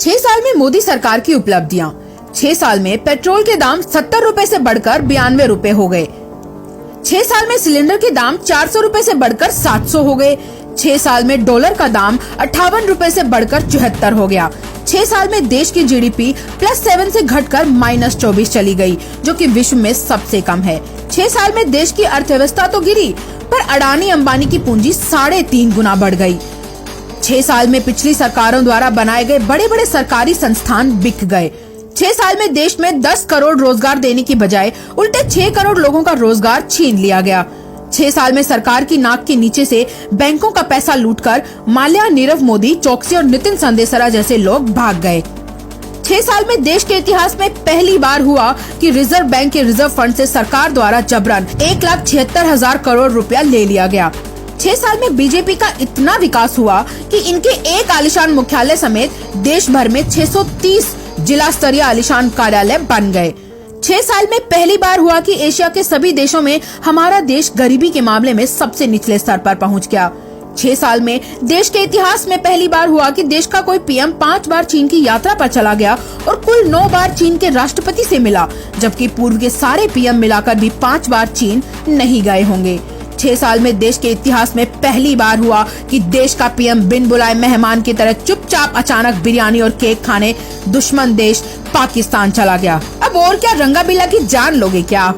6 साल में मोदी सरकार की उपलब्धियां। 6 साल में पेट्रोल के दाम 70 रुपए से बढ़कर 92 रुपए हो गए। 6 साल में सिलेंडर के दाम 400 रुपए से बढ़कर 700 हो गए। 6 साल में डॉलर का दाम 58 रुपए से बढ़कर 74 हो गया। 6 साल में देश की जीडीपी +7 से घटकर -24 चली गई, जो कि विश्व में सबसे कम है। 6 साल में देश की अर्थव्यवस्था तो गिरी, पर अडानी अंबानी की पूंजी 3.5 गुना बढ़ गई। 6 साल में पिछली सरकारों द्वारा बनाए गए बड़े बड़े सरकारी संस्थान बिक गए। 6 साल में देश में 10 करोड़ रोजगार देने की बजाय उल्टे 6 करोड़ लोगों का रोजगार छीन लिया गया। 6 साल में सरकार की नाक के नीचे से बैंकों का पैसा लूटकर माल्या, नीरव मोदी, चौकसी और नितिन संदेशरा जैसे लोग भाग गए। 6 साल में देश के इतिहास में पहली बार हुआ कि रिजर्व बैंक के रिजर्व फंड से सरकार द्वारा जबरन 1,76,000 करोड़ रुपया ले लिया गया। 6 साल में बीजेपी का इतना विकास हुआ कि इनके एक आलीशान मुख्यालय समेत देश भर में 630 जिला स्तरीय आलीशान कार्यालय बन गए। 6 साल में पहली बार हुआ कि एशिया के सभी देशों में हमारा देश गरीबी के मामले में सबसे निचले स्तर पर पहुंच गया। 6 साल में देश के इतिहास में पहली बार हुआ कि देश का कोई पीएम 5 बार चीन की यात्रा पर चला गया और कुल 9 बार चीन के राष्ट्रपति से मिला, जबकि पूर्व के सारे पीएम मिलाकर भी 5 बार चीन नहीं गए होंगे। 6 साल में देश के इतिहास में पहली बार हुआ कि देश का पीएम बिन बुलाए मेहमान की तरह चुपचाप अचानक बिरयानी और केक खाने दुश्मन देश पाकिस्तान चला गया। अब और क्या, रंगा बिल्ला की जान लोगे क्या?